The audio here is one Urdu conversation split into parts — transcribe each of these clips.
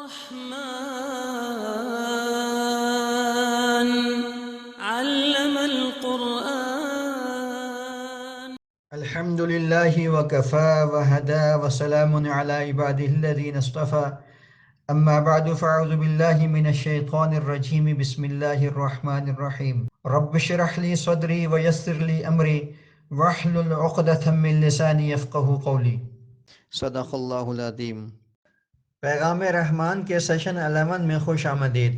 الرحمن علم القرآن. الحمد لله وكفى وهدى وسلام على عباده الذين اصطفى أما بعد فأعوذ بالله من الشيطان الرجيم بسم الله الرحمن الرحيم رب اشرح لي صدري ويسر لي أمري واحلل عقدة من لساني يفقهوا قولي. صدق اللہ العظیم. پیغام رحمان کے سیشن 11 میں خوش آمدید.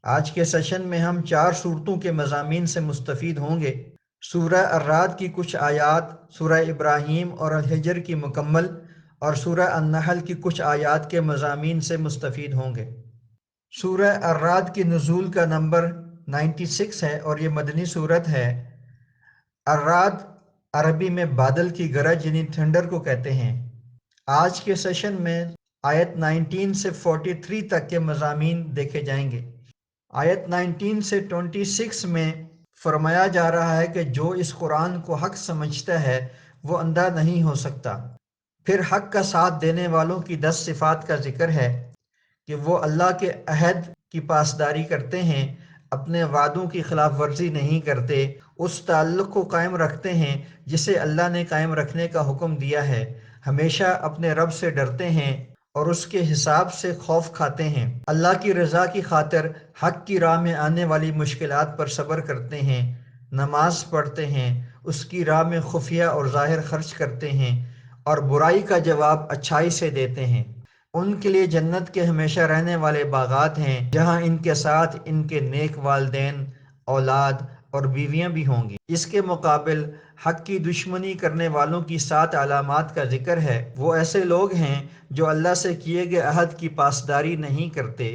آج کے سیشن میں ہم 4 صورتوں کے مضامین سے مستفید ہوں گے. سورہ الرعد کی کچھ آیات، سورہ ابراہیم اور الحجر کی مکمل اور سورہ النحل کی کچھ آیات کے مضامین سے مستفید ہوں گے. سورہ الرعد کی نزول کا نمبر 96 ہے اور یہ مدنی صورت ہے. الرعد عربی میں بادل کی گرج یعنی تھنڈر کو کہتے ہیں. آج کے سیشن میں آیت 19 سے 43 تک کے مضامین دیکھے جائیں گے. آیت 19 سے 26 میں فرمایا جا رہا ہے کہ جو اس قرآن کو حق سمجھتا ہے وہ اندھا نہیں ہو سکتا. پھر حق کا ساتھ دینے والوں کی 10 صفات کا ذکر ہے کہ وہ اللہ کے عہد کی پاسداری کرتے ہیں، اپنے وعدوں کی خلاف ورزی نہیں کرتے، اس تعلق کو قائم رکھتے ہیں جسے اللہ نے قائم رکھنے کا حکم دیا ہے، ہمیشہ اپنے رب سے ڈرتے ہیں اور اس کے حساب سے خوف کھاتے ہیں، اللہ کی رضا کی خاطر حق کی راہ میں آنے والی مشکلات پر صبر کرتے ہیں، نماز پڑھتے ہیں، اس کی راہ میں خفیہ اور ظاہر خرچ کرتے ہیں اور برائی کا جواب اچھائی سے دیتے ہیں. ان کے لیے جنت کے ہمیشہ رہنے والے باغات ہیں جہاں ان کے ساتھ ان کے نیک والدین، اولاد اور بیویاں بھی ہوں گی. اس کے مقابل حق کی دشمنی کرنے والوں کی 7 علامات کا ذکر ہے. وہ ایسے لوگ ہیں جو اللہ سے کیے گئے عہد کی پاسداری نہیں کرتے،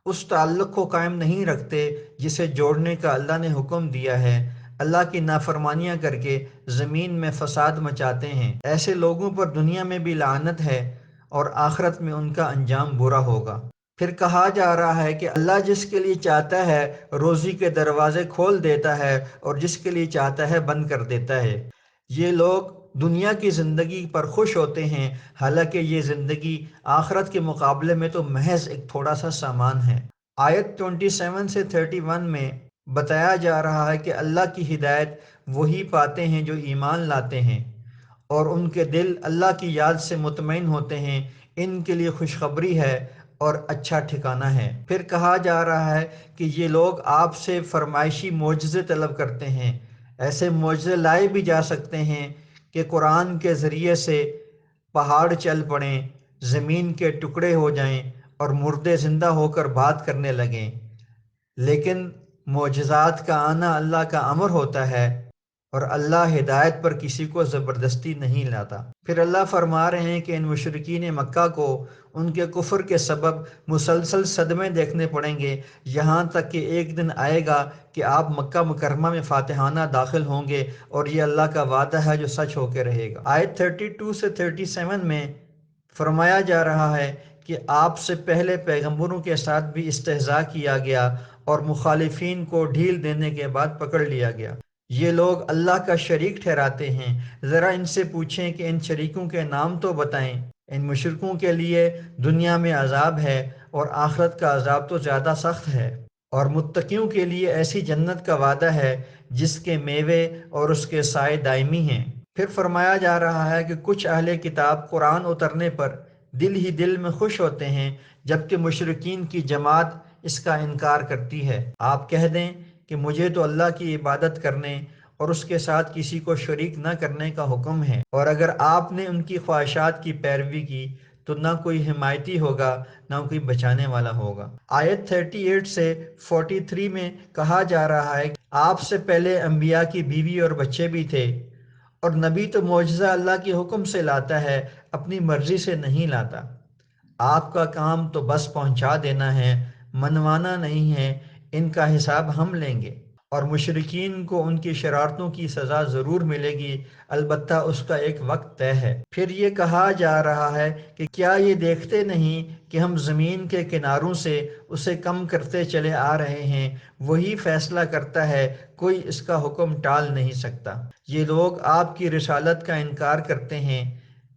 اس تعلق کو قائم نہیں رکھتے جسے جوڑنے کا اللہ نے حکم دیا ہے، اللہ کی نافرمانیاں کر کے زمین میں فساد مچاتے ہیں. ایسے لوگوں پر دنیا میں بھی لعنت ہے اور آخرت میں ان کا انجام برا ہوگا. پھر کہا جا رہا ہے کہ اللہ جس کے لیے چاہتا ہے روزی کے دروازے کھول دیتا ہے اور جس کے لیے چاہتا ہے بند کر دیتا ہے. یہ لوگ دنیا کی زندگی پر خوش ہوتے ہیں حالانکہ یہ زندگی آخرت کے مقابلے میں تو محض ایک تھوڑا سا سامان ہے. آیت 27 سے 31 میں بتایا جا رہا ہے کہ اللہ کی ہدایت وہی پاتے ہیں جو ایمان لاتے ہیں اور ان کے دل اللہ کی یاد سے مطمئن ہوتے ہیں، ان کے لیے خوشخبری ہے اور اچھا ٹھکانہ ہے. پھر کہا جا رہا ہے کہ یہ لوگ آپ سے فرمائشی معجزے طلب کرتے ہیں. ایسے معجزے لائے بھی جا سکتے ہیں کہ قرآن کے ذریعے سے پہاڑ چل پڑیں، زمین کے ٹکڑے ہو جائیں اور مردے زندہ ہو کر بات کرنے لگیں، لیکن معجزات کا آنا اللہ کا امر ہوتا ہے اور اللہ ہدایت پر کسی کو زبردستی نہیں لاتا. پھر اللہ فرما رہے ہیں کہ ان مشرکین مکہ کو ان کے کفر کے سبب مسلسل صدمے دیکھنے پڑیں گے، یہاں تک کہ ایک دن آئے گا کہ آپ مکہ مکرمہ میں فاتحانہ داخل ہوں گے اور یہ اللہ کا وعدہ ہے جو سچ ہو کے رہے گا. آیت 32 سے 37 میں فرمایا جا رہا ہے کہ آپ سے پہلے پیغمبروں کے ساتھ بھی استہزاء کیا گیا اور مخالفین کو ڈھیل دینے کے بعد پکڑ لیا گیا. یہ لوگ اللہ کا شریک ٹھہراتے ہیں، ذرا ان سے پوچھیں کہ ان شریکوں کے نام تو بتائیں. ان مشرکوں کے لیے دنیا میں عذاب ہے اور آخرت کا عذاب تو زیادہ سخت ہے، اور متقیوں کے لیے ایسی جنت کا وعدہ ہے جس کے میوے اور اس کے سائے دائمی ہیں. پھر فرمایا جا رہا ہے کہ کچھ اہل کتاب قرآن اترنے پر دل ہی دل میں خوش ہوتے ہیں جبکہ مشرکین کی جماعت اس کا انکار کرتی ہے. آپ کہہ دیں کہ مجھے تو اللہ کی عبادت کرنے اور اس کے ساتھ کسی کو شریک نہ کرنے کا حکم ہے، اور اگر آپ نے ان کی خواہشات کی پیروی کی تو نہ کوئی حمایتی ہوگا نہ کوئی بچانے والا ہوگا. آیت 38 سے 43 میں کہا جا رہا ہے کہ آپ سے پہلے انبیاء کی بیوی اور بچے بھی تھے، اور نبی تو معجزہ اللہ کے حکم سے لاتا ہے، اپنی مرضی سے نہیں لاتا. آپ کا کام تو بس پہنچا دینا ہے، منوانا نہیں ہے. ان کا حساب ہم لیں گے، اور مشرکین کو ان کی شرارتوں کی سزا ضرور ملے گی، البتہ اس کا ایک وقت طے ہے. پھر یہ کہا جا رہا ہے کہ کیا یہ دیکھتے نہیں کہ ہم زمین کے کناروں سے اسے کم کرتے چلے آ رہے ہیں، وہی فیصلہ کرتا ہے، کوئی اس کا حکم ٹال نہیں سکتا. یہ لوگ آپ کی رسالت کا انکار کرتے ہیں،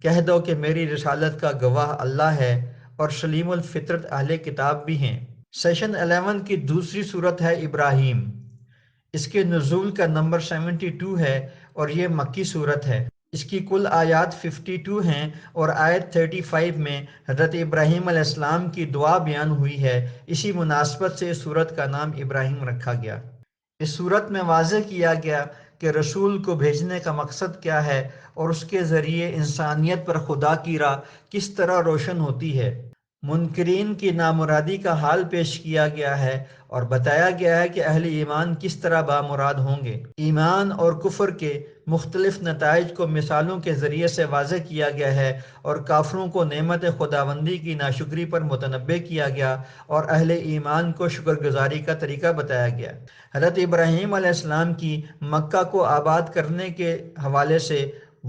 کہہ دو کہ میری رسالت کا گواہ اللہ ہے اور سلیم الفطرت اہل کتاب بھی ہیں۔ سیشن 11 کی دوسری صورت ہے ابراہیم۔ اس کے نزول کا نمبر 72 ہے اور یہ مکی صورت ہے۔ اس کی کل آیات 52 ہیں اور آیت 35 میں حضرت ابراہیم علیہ السلام کی دعا بیان ہوئی ہے۔ اسی مناسبت سے اس صورت کا نام ابراہیم رکھا گیا۔ اس صورت میں واضح کیا گیا کہ رسول کو بھیجنے کا مقصد کیا ہے اور اس کے ذریعے انسانیت پر خدا کی راہ کس طرح روشن ہوتی ہے۔ منکرین کی نامرادی کا حال پیش کیا گیا ہے اور بتایا گیا ہے کہ اہل ایمان کس طرح بامراد ہوں گے۔ ایمان اور کفر کے مختلف نتائج کو مثالوں کے ذریعے سے واضح کیا گیا ہے اور کافروں کو نعمت خداوندی کی ناشکری پر متنبہ کیا گیا اور اہل ایمان کو شکر گزاری کا طریقہ بتایا گیا۔ حضرت ابراہیم علیہ السلام کی مکہ کو آباد کرنے کے حوالے سے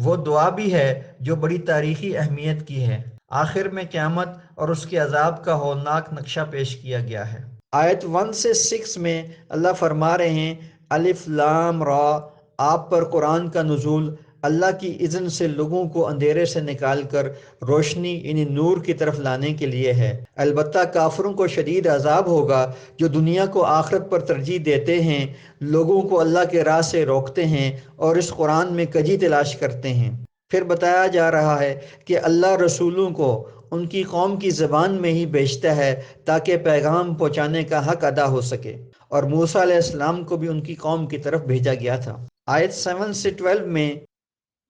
وہ دعا بھی ہے جو بڑی تاریخی اہمیت کی ہے۔ آخر میں قیامت اور اس کے عذاب کا ہولناک نقشہ پیش کیا گیا ہے۔ آیت 1 سے 6 میں اللہ فرما رہے ہیں، الف لام را، آپ پر قرآن کا نزول اللہ کی اذن سے لوگوں کو اندھیرے سے نکال کر روشنی یعنی نور کی طرف لانے کے لیے ہے۔ البتہ کافروں کو شدید عذاب ہوگا جو دنیا کو آخرت پر ترجیح دیتے ہیں، لوگوں کو اللہ کے راہ سے روکتے ہیں اور اس قرآن میں کجی تلاش کرتے ہیں۔ پھر بتایا جا رہا ہے کہ اللہ رسولوں کو ان کی قوم کی زبان میں ہی بھیجتا ہے تاکہ پیغام پہنچانے کا حق ادا ہو سکے، اور موسیٰ علیہ السلام کو بھی ان کی قوم کی طرف بھیجا گیا تھا۔ آیت 7 سے 12 میں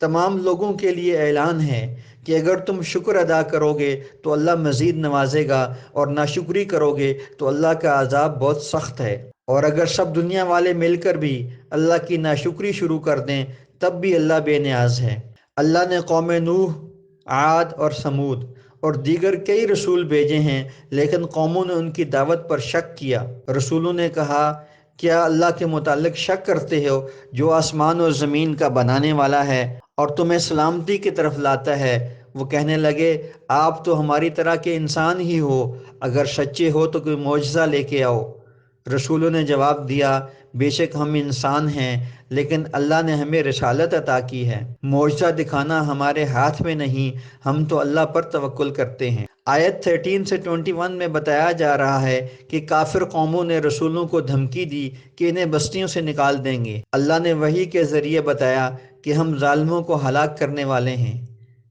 تمام لوگوں کے لیے اعلان ہے کہ اگر تم شکر ادا کرو گے تو اللہ مزید نوازے گا اور ناشکری کرو گے تو اللہ کا عذاب بہت سخت ہے۔ اور اگر سب دنیا والے مل کر بھی اللہ کی ناشکری شروع کر دیں تب بھی اللہ بے نیاز ہے۔ اللہ نے قوم نوح، عاد اور سمود اور دیگر کئی رسول بھیجے ہیں، لیکن قوموں نے ان کی دعوت پر شک کیا۔ رسولوں نے کہا، کیا اللہ کے متعلق شک کرتے ہو جو آسمان اور زمین کا بنانے والا ہے اور تمہیں سلامتی کی طرف لاتا ہے؟ وہ کہنے لگے، آپ تو ہماری طرح کے انسان ہی ہو، اگر سچے ہو تو کوئی معجزہ لے کے آؤ۔ رسولوں نے جواب دیا، بے شک ہم انسان ہیں، لیکن اللہ نے ہمیں رسالت عطا کی ہے، معجزہ دکھانا ہمارے ہاتھ میں نہیں، ہم تو اللہ پر توکل کرتے ہیں۔ آیت 13 سے 21 میں بتایا جا رہا ہے کہ کافر قوموں نے رسولوں کو دھمکی دی کہ انہیں بستیوں سے نکال دیں گے۔ اللہ نے وحی کے ذریعے بتایا کہ ہم ظالموں کو ہلاک کرنے والے ہیں۔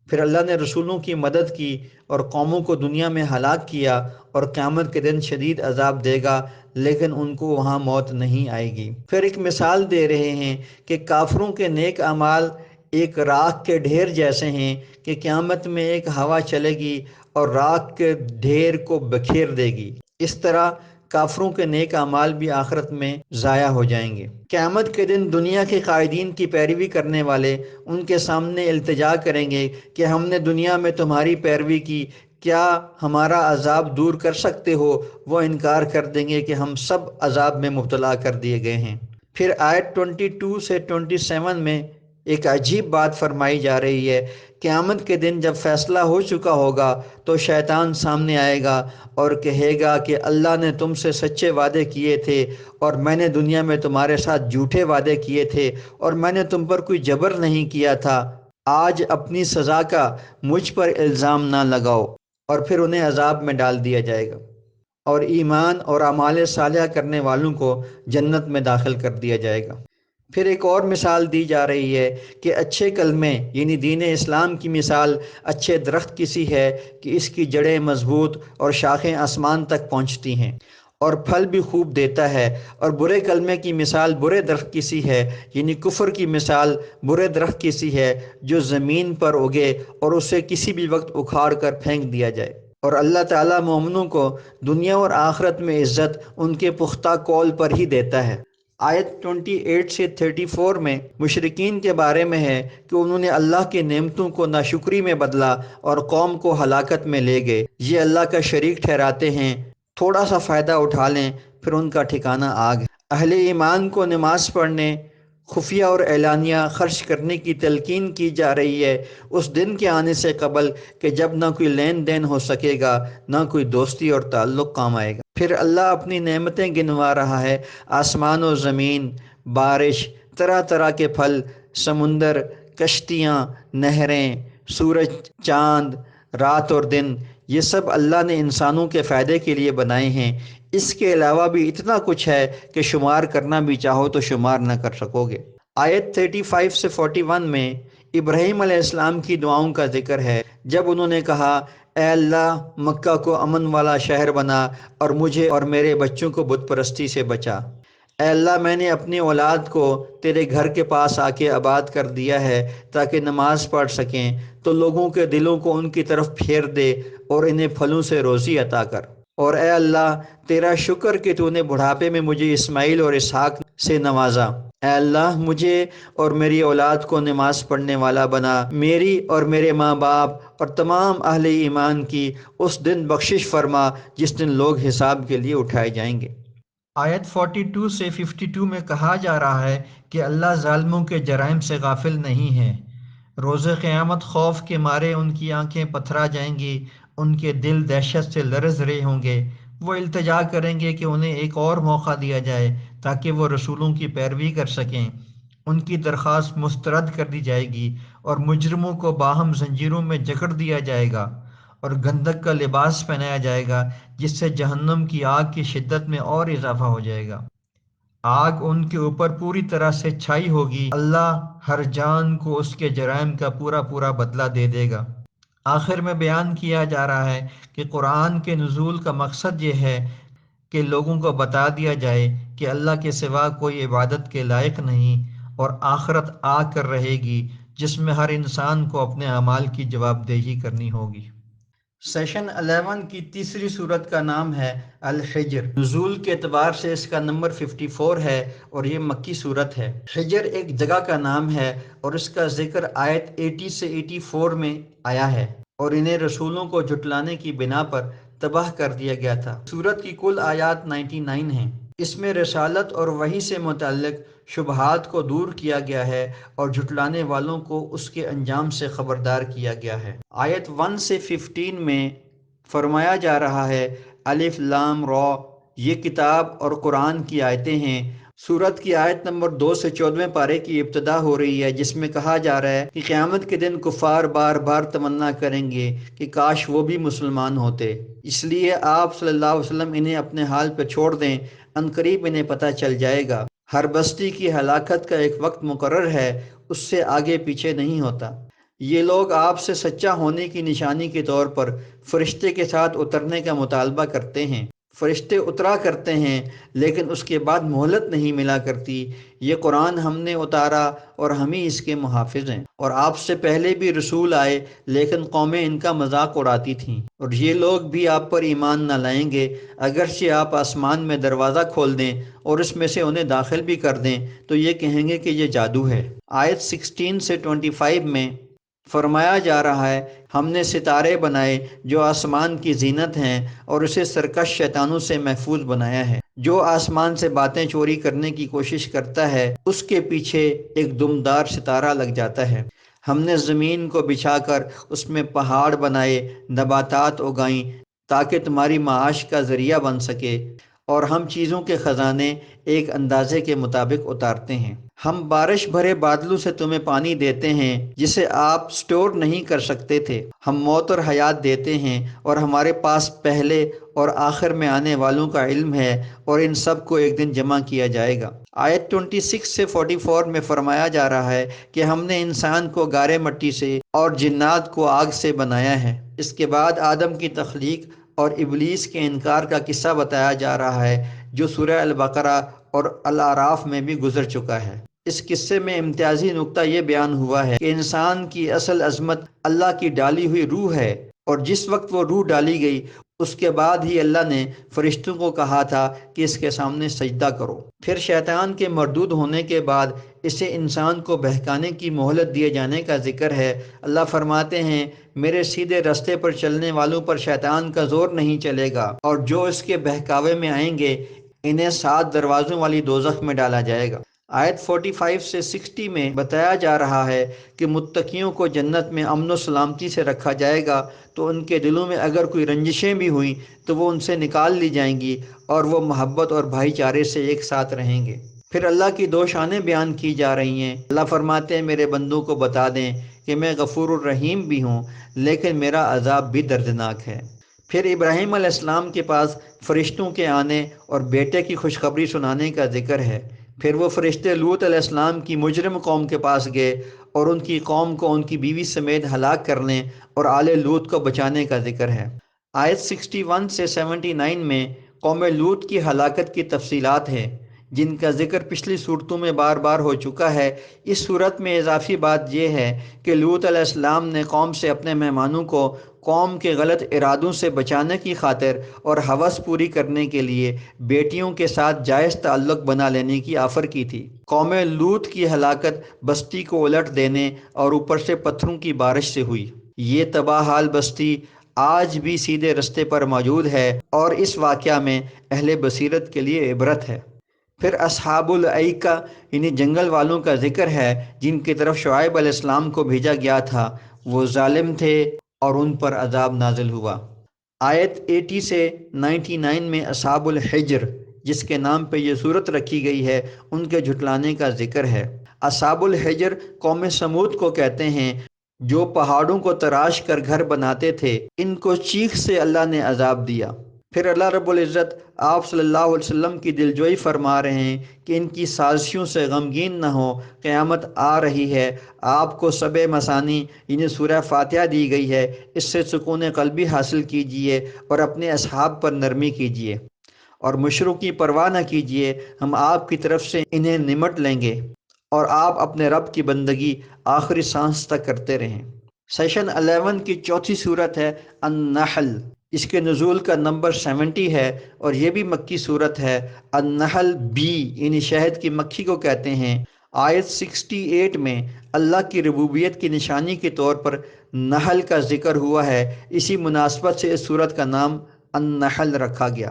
پھر اللہ نے رسولوں کی مدد کی اور قوموں کو دنیا میں ہلاک کیا، اور قیامت کے دن شدید عذاب دے گا، لیکن ان کو وہاں موت نہیں آئے گی۔ پھر ایک مثال دے رہے ہیں کہ کافروں کے نیک اعمال ایک راکھ کے ڈھیر جیسے ہیں کہ قیامت میں ایک ہوا چلے گی اور راکھ کے ڈھیر کو بکھیر دے گی۔ اس طرح کافروں کے نیک اعمال بھی آخرت میں ضائع ہو جائیں گے۔ قیامت کے دن دنیا کے قائدین کی پیروی کرنے والے ان کے سامنے التجا کریں گے کہ ہم نے دنیا میں تمہاری پیروی کی، کیا ہمارا عذاب دور کر سکتے ہو؟ وہ انکار کر دیں گے کہ ہم سب عذاب میں مبتلا کر دیے گئے ہیں۔ پھر آیت 22 سے 27 میں ایک عجیب بات فرمائی جا رہی ہے۔ قیامت کے دن جب فیصلہ ہو چکا ہوگا تو شیطان سامنے آئے گا اور کہے گا کہ اللہ نے تم سے سچے وعدے کیے تھے اور میں نے دنیا میں تمہارے ساتھ جھوٹے وعدے کیے تھے اور میں نے تم پر کوئی جبر نہیں کیا تھا، آج اپنی سزا کا مجھ پر الزام نہ لگاؤ، اور پھر انہیں عذاب میں ڈال دیا جائے گا اور ایمان اور اعمال صالحہ کرنے والوں کو جنت میں داخل کر دیا جائے گا۔ پھر ایک اور مثال دی جا رہی ہے کہ اچھے کلمے یعنی دین اسلام کی مثال اچھے درخت کی سی ہے کہ اس کی جڑیں مضبوط اور شاخیں آسمان تک پہنچتی ہیں اور پھل بھی خوب دیتا ہے، اور برے کلمے کی مثال برے درخت کی سی ہے یعنی کفر کی مثال برے درخت کی سی ہے جو زمین پر اگے اور اسے کسی بھی وقت اکھاڑ کر پھینک دیا جائے۔ اور اللہ تعالیٰ مومنوں کو دنیا اور آخرت میں عزت ان کے پختہ قول پر ہی دیتا ہے۔ آیت 28 سے 34 میں مشرکین کے بارے میں ہے کہ انہوں نے اللہ کی نعمتوں کو ناشکری میں بدلا اور قوم کو ہلاکت میں لے گئے۔ یہ اللہ کا شریک ٹھہراتے ہیں، تھوڑا سا فائدہ اٹھا لیں پھر ان کا ٹھکانہ آگ ہے۔ اہل ایمان کو نماز پڑھنے، خفیہ اور اعلانیہ خرچ کرنے کی تلقین کی جا رہی ہے اس دن کے آنے سے قبل کہ جب نہ کوئی لین دین ہو سکے گا، نہ کوئی دوستی اور تعلق کام آئے گا۔ پھر اللہ اپنی نعمتیں گنوا رہا ہے، آسمان و زمین، بارش، طرح طرح کے پھل، سمندر، کشتیاں، نہریں، سورج، چاند، رات اور دن، یہ سب اللہ نے انسانوں کے فائدے کے لیے بنائے ہیں۔ اس کے علاوہ بھی اتنا کچھ ہے کہ شمار کرنا بھی چاہو تو شمار نہ کر سکو گے۔ آیت 35 سے 41 میں ابراہیم علیہ السلام کی دعاؤں کا ذکر ہے، جب انہوں نے کہا اے اللہ مکہ کو امن والا شہر بنا اور مجھے اور میرے بچوں کو بت پرستی سے بچا۔ اے اللہ میں نے اپنی اولاد کو تیرے گھر کے پاس آ کے آباد کر دیا ہے تاکہ نماز پڑھ سکیں، تو لوگوں کے دلوں کو ان کی طرف پھیر دے اور انہیں پھلوں سے روزی عطا کر۔ اور اے اللہ تیرا شکر کہ تو نے بڑھاپے میں مجھے اسماعیل اور اسحاق سے نوازا۔ اے اللہ مجھے اور میری اولاد کو نماز پڑھنے والا بنا، میری اور میرے ماں باپ اور تمام اہل ایمان کی اس دن بخشش فرما جس دن لوگ حساب کے لیے اٹھائے جائیں گے۔ آیت 42 سے 52 میں کہا جا رہا ہے کہ اللہ ظالموں کے جرائم سے غافل نہیں ہے۔ روز قیامت خوف کے مارے ان کی آنکھیں پتھرا جائیں گی، ان کے دل دہشت سے لرز رہے ہوں گے۔ وہ التجا کریں گے کہ انہیں ایک اور موقع دیا جائے تاکہ وہ رسولوں کی پیروی کر سکیں۔ ان کی درخواست مسترد کر دی جائے گی اور مجرموں کو باہم زنجیروں میں جکڑ دیا جائے گا اور گندک کا لباس پہنایا جائے گا، جس سے جہنم کی آگ کی شدت میں اور اضافہ ہو جائے گا۔ آگ ان کے اوپر پوری طرح سے چھائی ہوگی۔ اللہ ہر جان کو اس کے جرائم کا پورا پورا بدلہ دے دے گا۔ آخر میں بیان کیا جا رہا ہے کہ قرآن کے نزول کا مقصد یہ ہے کہ لوگوں کو بتا دیا جائے کہ اللہ کے سوا کوئی عبادت کے لائق نہیں، اور آخرت آ کر رہے گی جس میں ہر انسان کو اپنے اعمال کی جواب دہی کرنی ہوگی۔ سیشن 11 کی تیسری صورت کا نام ہے الحجر۔ نزول کے اعتبار سے اس کا نمبر 54 ہے اور یہ مکی صورت ہے۔ حجر ایک جگہ کا نام ہے اور اس کا ذکر آیت 80 سے 84 میں آیا ہے، اور انہیں رسولوں کو جھٹلانے کی بنا پر تباہ کر دیا گیا تھا۔ سورت کی کل آیات 99 ہیں۔ اس میں رسالت اور وحی سے متعلق شبہات کو دور کیا گیا ہے اور جھٹلانے والوں کو اس کے انجام سے خبردار کیا گیا ہے۔ آیت 1 سے 15 میں فرمایا جا رہا ہے الف لام را، یہ کتاب اور قرآن کی آیتیں ہیں۔ سورت کی آیت نمبر 2 سے 14ویں پارے کی ابتدا ہو رہی ہے، جس میں کہا جا رہا ہے کہ قیامت کے دن کفار بار بار تمنا کریں گے کہ کاش وہ بھی مسلمان ہوتے، اس لیے آپ صلی اللہ علیہ وسلم انہیں اپنے حال پہ چھوڑ دیں، عنقریب انہیں پتہ چل جائے گا۔ ہر بستی کی ہلاکت کا ایک وقت مقرر ہے، اس سے آگے پیچھے نہیں ہوتا۔ یہ لوگ آپ سے سچا ہونے کی نشانی کے طور پر فرشتے کے ساتھ اترنے کا مطالبہ کرتے ہیں۔ فرشتے اترا کرتے ہیں لیکن اس کے بعد مہلت نہیں ملا کرتی۔ یہ قرآن ہم نے اتارا اور ہم ہی اس کے محافظ ہیں، اور آپ سے پہلے بھی رسول آئے لیکن قومیں ان کا مذاق اڑاتی تھیں، اور یہ لوگ بھی آپ پر ایمان نہ لائیں گے اگرچہ آپ آسمان میں دروازہ کھول دیں اور اس میں سے انہیں داخل بھی کر دیں تو یہ کہیں گے کہ یہ جادو ہے۔ آیت 16 سے 25 میں فرمایا جا رہا ہے ہم نے ستارے بنائے جو آسمان کی زینت ہیں اور اسے سرکش شیطانوں سے محفوظ بنایا ہے۔ جو آسمان سے باتیں چوری کرنے کی کوشش کرتا ہے اس کے پیچھے ایک دمدار ستارہ لگ جاتا ہے۔ ہم نے زمین کو بچھا کر اس میں پہاڑ بنائے، نباتات اگائیں تاکہ تمہاری معاش کا ذریعہ بن سکے، اور ہم چیزوں کے خزانے ایک اندازے کے مطابق اتارتے ہیں۔ ہم بارش بھرے بادلوں سے تمہیں پانی دیتے ہیں جسے آپ سٹور نہیں کر سکتے تھے۔ ہم موت اور حیات دیتے ہیں اور ہمارے پاس پہلے اور آخر میں آنے والوں کا علم ہے، اور ان سب کو ایک دن جمع کیا جائے گا۔ آیت 26 سے 44 میں فرمایا جا رہا ہے کہ ہم نے انسان کو گارے مٹی سے اور جنات کو آگ سے بنایا ہے۔ اس کے بعد آدم کی تخلیق اور ابلیس کے انکار کا قصہ بتایا جا رہا ہے جو سورہ البقرہ اور الاعراف میں بھی گزر چکا ہے۔ اس قصے میں امتیازی نکتہ یہ بیان ہوا ہے کہ انسان کی اصل عظمت اللہ کی ڈالی ہوئی روح ہے، اور جس وقت وہ روح ڈالی گئی اس کے بعد ہی اللہ نے فرشتوں کو کہا تھا کہ اس کے سامنے سجدہ کرو۔ پھر شیطان کے مردود ہونے کے بعد اسے انسان کو بہکانے کی مہلت دیے جانے کا ذکر ہے۔ اللہ فرماتے ہیں میرے سیدھے راستے پر چلنے والوں پر شیطان کا زور نہیں چلے گا، اور جو اس کے بہکاوے میں آئیں گے انہیں 7 دروازوں والی دوزخ میں ڈالا جائے گا۔ آیت 45 سے 60 میں بتایا جا رہا ہے کہ متقیوں کو جنت میں امن و سلامتی سے رکھا جائے گا، تو ان کے دلوں میں اگر کوئی رنجشیں بھی ہوئیں تو وہ ان سے نکال لی جائیں گی، اور وہ محبت اور بھائی چارے سے ایک ساتھ رہیں گے۔ پھر اللہ کی 2 شانیں بیان کی جا رہی ہیں۔ اللہ فرماتے ہیں میرے بندوں کو بتا دیں کہ میں غفور الرحیم بھی ہوں لیکن میرا عذاب بھی دردناک ہے۔ پھر ابراہیم علیہ السلام کے پاس فرشتوں کے آنے اور بیٹے کی خوشخبری سنانے کا ذکر ہے۔ پھر وہ فرشتے لوط علیہ السلام کی مجرم قوم کے پاس گئے اور ان کی قوم کو ان کی بیوی سمیت ہلاک کرنے اور آل لوط کو بچانے کا ذکر ہے۔ آیت 61 سے 79 میں قوم لوط کی ہلاکت کی تفصیلات ہیں، جن کا ذکر پچھلی صورتوں میں بار بار ہو چکا ہے۔ اس صورت میں اضافی بات یہ ہے کہ لوط علیہ السلام نے قوم سے اپنے مہمانوں کو قوم کے غلط ارادوں سے بچانے کی خاطر اور ہوس پوری کرنے کے لیے بیٹیوں کے ساتھ جائز تعلق بنا لینے کی آفر کی تھی۔ قوم لوط کی ہلاکت بستی کو الٹ دینے اور اوپر سے پتھروں کی بارش سے ہوئی۔ یہ تباہ حال بستی آج بھی سیدھے رستے پر موجود ہے اور اس واقعہ میں اہل بصیرت کے لیے عبرت ہے۔ پھر اصحاب الایکہ یعنی جنگل والوں کا ذکر ہے، جن کی طرف شعیب علیہ السلام کو بھیجا گیا تھا۔ وہ ظالم تھے اور ان پر عذاب نازل ہوا۔ آیت 80 سے 99 میں اصحاب الحجر، جس کے نام پہ یہ صورت رکھی گئی ہے، ان کے جھٹلانے کا ذکر ہے۔ اصحاب الحجر قوم سمود کو کہتے ہیں، جو پہاڑوں کو تراش کر گھر بناتے تھے۔ ان کو چیخ سے اللہ نے عذاب دیا۔ پھر اللہ رب العزت آپ صلی اللہ علیہ وسلم کی دلجوئی فرما رہے ہیں کہ ان کی سازشوں سے غمگین نہ ہو، قیامت آ رہی ہے، آپ کو سبع مثانی یعنی سورہ فاتحہ دی گئی ہے، اس سے سکون قلبی حاصل کیجئے اور اپنے اصحاب پر نرمی کیجئے اور مشروں کی پرواہ نہ کیجئے، ہم آپ کی طرف سے انہیں نمٹ لیں گے اور آپ اپنے رب کی بندگی آخری سانس تک کرتے رہیں۔ سیشن 11 کی چوتھی صورت ہے النحل۔ اس کے نزول کا نمبر 70 ہے اور یہ بھی مکی صورت ہے۔ النحل بی یعنی شہد کی مکھی کو کہتے ہیں۔ آیت 68 میں اللہ کی ربوبیت کی نشانی کے طور پر نحل کا ذکر ہوا ہے، اسی مناسبت سے اس صورت کا نام النحل رکھا گیا۔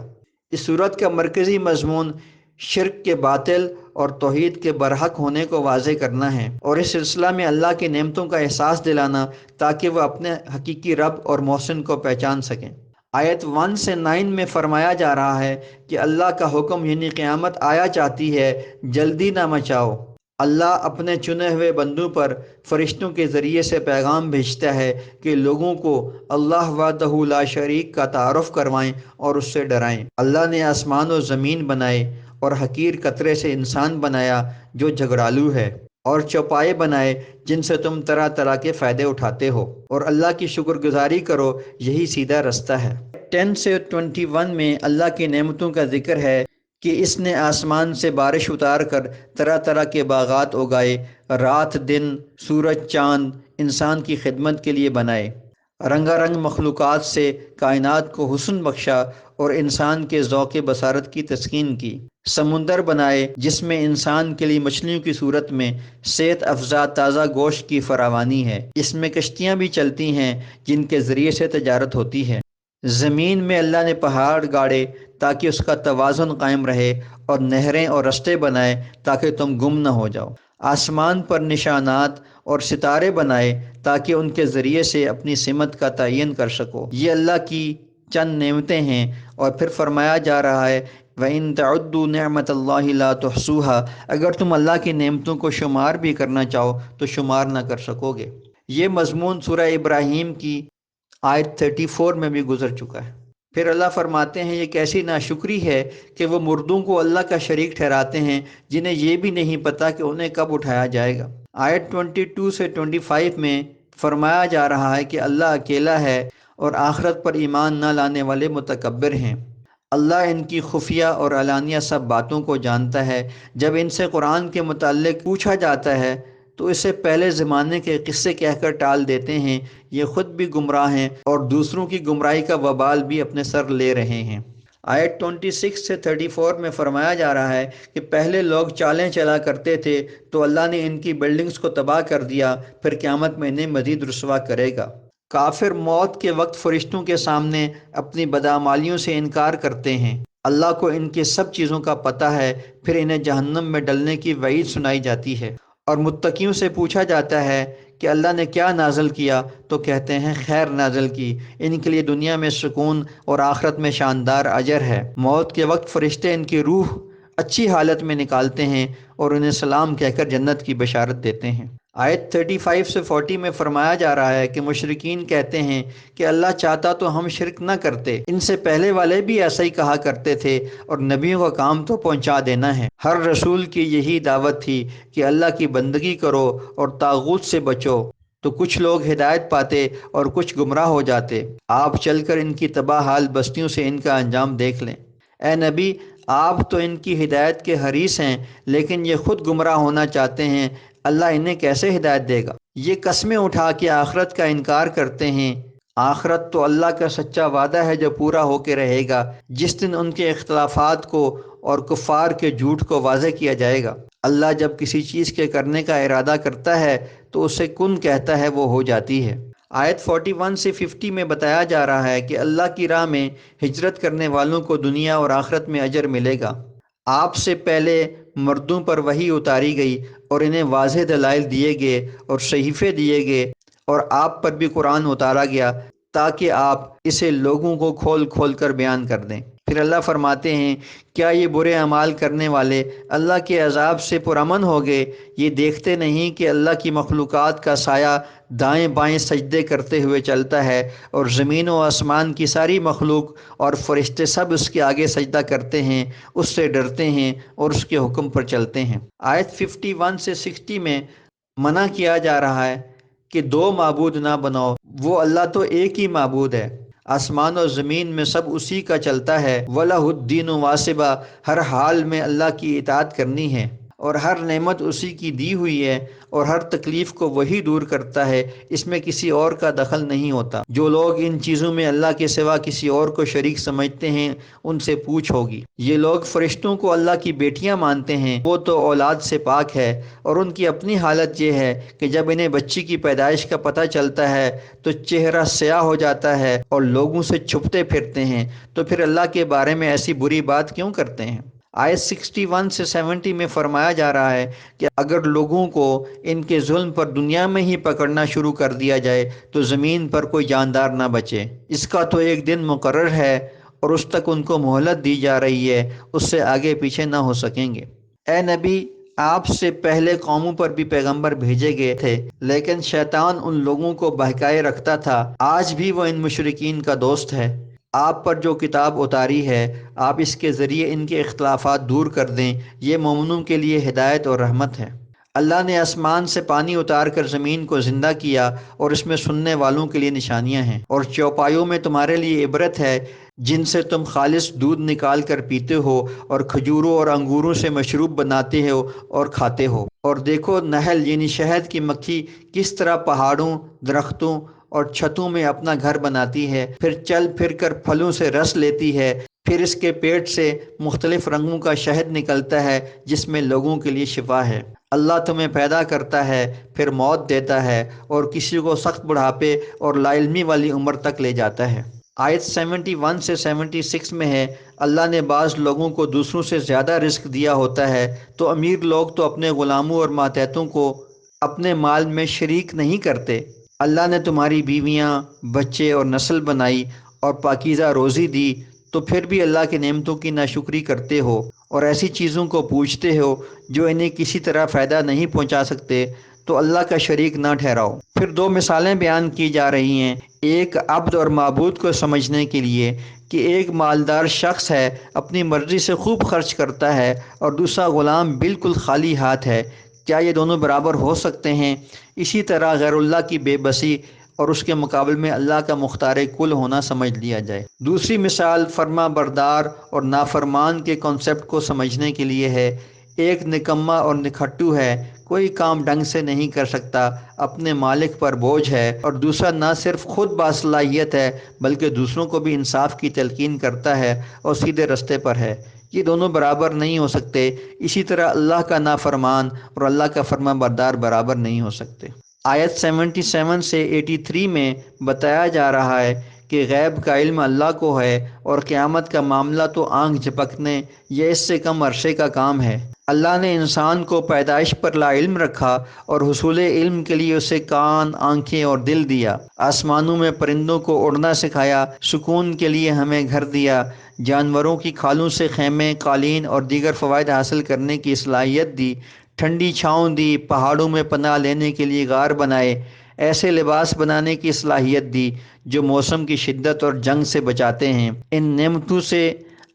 اس صورت کا مرکزی مضمون شرک کے باطل اور توحید کے برحق ہونے کو واضح کرنا ہے اور اس سلسلہ میں اللہ کی نعمتوں کا احساس دلانا تاکہ وہ اپنے حقیقی رب اور محسن کو پہچان سکیں۔ آیت 1 سے 9 میں فرمایا جا رہا ہے کہ اللہ کا حکم یعنی قیامت آیا چاہتی ہے، جلدی نہ مچاؤ۔ اللہ اپنے چنے ہوئے بندوں پر فرشتوں کے ذریعے سے پیغام بھیجتا ہے کہ لوگوں کو اللہ وحدہ لا شریک کا تعارف کروائیں اور اس سے ڈرائیں۔ اللہ نے آسمان و زمین بنائے اور حقیر قطرے سے انسان بنایا جو جھگڑالو ہے، اور چوپائے بنائے جن سے تم طرح طرح کے فائدے اٹھاتے ہو، اور اللہ کی شکر گزاری کرو، یہی سیدھا رستہ ہے۔ 10 سے 21 میں اللہ کی نعمتوں کا ذکر ہے کہ اس نے آسمان سے بارش اتار کر طرح طرح کے باغات اگائے، رات دن، سورج چاند انسان کی خدمت کے لیے بنائے، رنگا رنگ مخلوقات سے کائنات کو حسن بخشا اور انسان کے ذوق بصارت کی تسکین کی۔ سمندر بنائے جس میں انسان کے لیے مچھلیوں کی صورت میں صحت افزا تازہ گوشت کی فراوانی ہے۔ اس میں کشتیاں بھی چلتی ہیں جن کے ذریعے سے تجارت ہوتی ہے۔ زمین میں اللہ نے پہاڑ گاڑے تاکہ اس کا توازن قائم رہے، اور نہریں اور رستے بنائے تاکہ تم گم نہ ہو جاؤ۔ آسمان پر نشانات اور ستارے بنائے تاکہ ان کے ذریعے سے اپنی سمت کا تعین کر سکو۔ یہ اللہ کی چند نعمتیں ہیں، اور پھر فرمایا جا رہا ہے وَإِن تَعُدُّوا نِعْمَةَ اللَّهِ لَا تُحْصُوهَا، اگر تم اللہ کی نعمتوں کو شمار بھی کرنا چاہو تو شمار نہ کر سکو گے۔ یہ مضمون سورہ ابراہیم کی آیت 34 میں بھی گزر چکا ہے۔ پھر اللہ فرماتے ہیں یہ کیسی ناشکری ہے کہ وہ مردوں کو اللہ کا شریک ٹھہراتے ہیں جنہیں یہ بھی نہیں پتہ کہ انہیں کب اٹھایا جائے گا۔ آیت 22 سے 25 میں فرمایا جا رہا ہے کہ اللہ اکیلا ہے اور آخرت پر ایمان نہ لانے والے متکبر ہیں۔ اللہ ان کی خفیہ اور علانیہ سب باتوں کو جانتا ہے۔ جب ان سے قرآن کے متعلق پوچھا جاتا ہے تو اسے پہلے زمانے کے قصے کہہ کر ٹال دیتے ہیں۔ یہ خود بھی گمراہ ہیں اور دوسروں کی گمراہی کا وبال بھی اپنے سر لے رہے ہیں۔ آیت 26 سے 34 میں فرمایا جا رہا ہے کہ پہلے لوگ چالیں چلا کرتے تھے تو اللہ نے ان کی بلڈنگز کو تباہ کر دیا، پھر قیامت میں انہیں مزید رسوا کرے گا۔ کافر موت کے وقت فرشتوں کے سامنے اپنی بدعمالیوں سے انکار کرتے ہیں۔ اللہ کو ان کی سب چیزوں کا پتہ ہے، پھر انہیں جہنم میں ڈلنے کی وعید سنائی جاتی ہے۔ اور متقیوں سے پوچھا جاتا ہے کہ اللہ نے کیا نازل کیا، تو کہتے ہیں خیر نازل کی، ان کے لیے دنیا میں سکون اور آخرت میں شاندار اجر ہے۔ موت کے وقت فرشتے ان کی روح اچھی حالت میں نکالتے ہیں اور انہیں سلام کہہ کر جنت کی بشارت دیتے ہیں۔ آیت 35 سے 40 میں فرمایا جا رہا ہے کہ مشرکین کہتے ہیں کہ اللہ چاہتا تو ہم شرک نہ کرتے، ان سے پہلے والے بھی ایسا ہی کہا کرتے تھے، اور نبیوں کا کام تو پہنچا دینا ہے۔ ہر رسول کی یہی دعوت تھی کہ اللہ کی بندگی کرو اور طاغوت سے بچو، تو کچھ لوگ ہدایت پاتے اور کچھ گمراہ ہو جاتے۔ آپ چل کر ان کی تباہ حال بستیوں سے ان کا انجام دیکھ لیں۔ اے نبی، آپ تو ان کی ہدایت کے حریص ہیں، لیکن یہ خود گمراہ ہونا چاہتے ہیں، اللہ انہیں کیسے ہدایت دے گا؟ یہ قسمیں اٹھا کے آخرت کا انکار کرتے ہیں۔ آخرت تو اللہ کا سچا وعدہ ہے جو پورا ہو کے رہے گا، جس دن ان کے اختلافات کو اور کفار کے جھوٹ کو واضح کیا جائے گا۔ اللہ جب کسی چیز کے کرنے کا ارادہ کرتا ہے تو اسے کن کہتا ہے، وہ ہو جاتی ہے۔ آیت 41 سے 50 میں بتایا جا رہا ہے کہ اللہ کی راہ میں ہجرت کرنے والوں کو دنیا اور آخرت میں اجر ملے گا۔ آپ سے پہلے مردوں پر وحی اتاری گئی اور انہیں واضح دلائل دیے گئے اور صحیفے دیے گئے، اور آپ پر بھی قرآن اتارا گیا تاکہ آپ اسے لوگوں کو کھول کھول کر بیان کر دیں۔ پھر اللہ فرماتے ہیں، کیا یہ برے اعمال کرنے والے اللہ کے عذاب سے پرامن ہو گئے؟ یہ دیکھتے نہیں کہ اللہ کی مخلوقات کا سایہ دائیں بائیں سجدے کرتے ہوئے چلتا ہے، اور زمین و آسمان کی ساری مخلوق اور فرشتے سب اس کے آگے سجدہ کرتے ہیں، اس سے ڈرتے ہیں اور اس کے حکم پر چلتے ہیں۔ آیت 51 سے 60 میں منع کیا جا رہا ہے کہ دو معبود نہ بناؤ، وہ اللہ تو ایک ہی معبود ہے۔ آسمان و زمین میں سب اسی کا چلتا ہے۔ وَلَهُ الدِّينُ وَاسِبًا، ہر حال میں اللہ کی اطاعت کرنی ہے، اور ہر نعمت اسی کی دی ہوئی ہے، اور ہر تکلیف کو وہی دور کرتا ہے، اس میں کسی اور کا دخل نہیں ہوتا۔ جو لوگ ان چیزوں میں اللہ کے سوا کسی اور کو شریک سمجھتے ہیں، ان سے پوچھ ہوگی۔ یہ لوگ فرشتوں کو اللہ کی بیٹیاں مانتے ہیں، وہ تو اولاد سے پاک ہے، اور ان کی اپنی حالت یہ ہے کہ جب انہیں بچی کی پیدائش کا پتہ چلتا ہے تو چہرہ سیاہ ہو جاتا ہے اور لوگوں سے چھپتے پھرتے ہیں، تو پھر اللہ کے بارے میں ایسی بری بات کیوں کرتے ہیں؟ آیت 61 سے 70 میں فرمایا جا رہا ہے کہ اگر لوگوں کو ان کے ظلم پر دنیا میں ہی پکڑنا شروع کر دیا جائے تو زمین پر کوئی جاندار نہ بچے۔ اس کا تو ایک دن مقرر ہے، اور اس تک ان کو مہلت دی جا رہی ہے، اس سے آگے پیچھے نہ ہو سکیں گے۔ اے نبی، آپ سے پہلے قوموں پر بھی پیغمبر بھیجے گئے تھے، لیکن شیطان ان لوگوں کو بہکائے رکھتا تھا۔ آج بھی وہ ان مشرکین کا دوست ہے۔ آپ پر جو کتاب اتاری ہے، آپ اس کے ذریعے ان کے اختلافات دور کر دیں، یہ مومنوں کے لیے ہدایت اور رحمت ہے۔ اللہ نے آسمان سے پانی اتار کر زمین کو زندہ کیا، اور اس میں سننے والوں کے لیے نشانیاں ہیں، اور چوپایوں میں تمہارے لیے عبرت ہے جن سے تم خالص دودھ نکال کر پیتے ہو، اور کھجوروں اور انگوروں سے مشروب بناتے ہو اور کھاتے ہو۔ اور دیکھو، نحل یعنی شہد کی مکھی کس طرح پہاڑوں، درختوں اور چھتوں میں اپنا گھر بناتی ہے، پھر چل پھر کر پھلوں سے رس لیتی ہے، پھر اس کے پیٹ سے مختلف رنگوں کا شہد نکلتا ہے جس میں لوگوں کے لیے شفا ہے۔ اللہ تمہیں پیدا کرتا ہے، پھر موت دیتا ہے، اور کسی کو سخت بڑھاپے اور لا علمی والی عمر تک لے جاتا ہے۔ آیت 71 سے 76 میں ہے، اللہ نے بعض لوگوں کو دوسروں سے زیادہ رزق دیا ہوتا ہے، تو امیر لوگ تو اپنے غلاموں اور ماتحتوں کو اپنے مال میں شریک نہیں کرتے۔ اللہ نے تمہاری بیویاں، بچے اور نسل بنائی اور پاکیزہ روزی دی، تو پھر بھی اللہ کی نعمتوں کی ناشکری کرتے ہو اور ایسی چیزوں کو پوجتے ہو جو انہیں کسی طرح فائدہ نہیں پہنچا سکتے، تو اللہ کا شریک نہ ٹھہراؤ۔ پھر دو مثالیں بیان کی جا رہی ہیں، ایک عبد اور معبود کو سمجھنے کے لیے کہ ایک مالدار شخص ہے، اپنی مرضی سے خوب خرچ کرتا ہے، اور دوسرا غلام بالکل خالی ہاتھ ہے۔ کیا یہ دونوں برابر ہو سکتے ہیں؟ اسی طرح غیر اللہ کی بے بسی اور اس کے مقابل میں اللہ کا مختار کل ہونا سمجھ لیا جائے۔ دوسری مثال فرما بردار اور نافرمان کے کنسپٹ کو سمجھنے کے لیے ہے۔ ایک نکما اور نکھٹو ہے، کوئی کام ڈھنگ سے نہیں کر سکتا، اپنے مالک پر بوجھ ہے، اور دوسرا نہ صرف خود باصلاحیت ہے بلکہ دوسروں کو بھی انصاف کی تلقین کرتا ہے اور سیدھے رستے پر ہے۔ یہ دونوں برابر نہیں ہو سکتے۔ اسی طرح اللہ کا نافرمان اور اللہ کا فرما بردار برابر نہیں ہو سکتے۔ آیت 77 سے 83 میں بتایا جا رہا ہے کہ غیب کا علم اللہ کو ہے، اور قیامت کا معاملہ تو آنکھ جھپکنے یا اس سے کم عرصے کا کام ہے۔ اللہ نے انسان کو پیدائش پر لا علم رکھا، اور حصول علم کے لیے اسے کان، آنکھیں اور دل دیا۔ آسمانوں میں پرندوں کو اڑنا سکھایا، سکون کے لیے ہمیں گھر دیا، جانوروں کی کھالوں سے خیمے، قالین اور دیگر فوائد حاصل کرنے کی صلاحیت دی، ٹھنڈی چھاؤں دی، پہاڑوں میں پناہ لینے کے لیے غار بنائے، ایسے لباس بنانے کی صلاحیت دی جو موسم کی شدت اور جنگ سے بچاتے ہیں۔ ان نعمتوں سے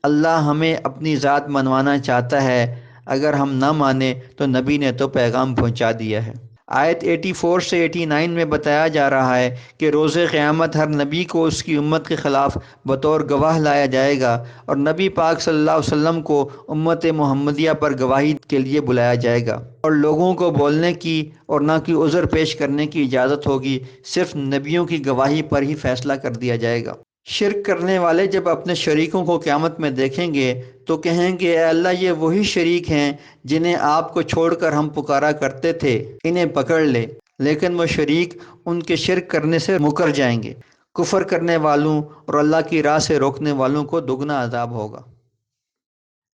اللہ ہمیں اپنی ذات منوانا چاہتا ہے، اگر ہم نہ مانیں تو نبی نے تو پیغام پہنچا دیا ہے۔ آیت 84 سے 89 میں بتایا جا رہا ہے کہ روز قیامت ہر نبی کو اس کی امت کے خلاف بطور گواہ لایا جائے گا، اور نبی پاک صلی اللہ علیہ وسلم کو امت محمدیہ پر گواہی کے لیے بلایا جائے گا، اور لوگوں کو بولنے کی اور نہ کہ عذر پیش کرنے کی اجازت ہوگی، صرف نبیوں کی گواہی پر ہی فیصلہ کر دیا جائے گا۔ شرک کرنے والے جب اپنے شریکوں کو قیامت میں دیکھیں گے تو کہیں گے اے اللہ، یہ وہی شریک ہیں جنہیں آپ کو چھوڑ کر ہم پکارا کرتے تھے، انہیں پکڑ لے۔ لیکن وہ شریک ان کے شرک کرنے سے مکر جائیں گے۔ کفر کرنے والوں اور اللہ کی راہ سے روکنے والوں کو دگنا عذاب ہوگا۔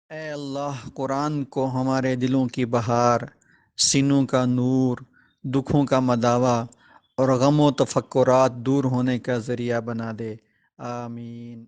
اے اللہ، قرآن کو ہمارے دلوں کی بہار، سینوں کا نور، دکھوں کا مداوا اور غم و تفکرات دور ہونے کا ذریعہ بنا دے۔ آمین۔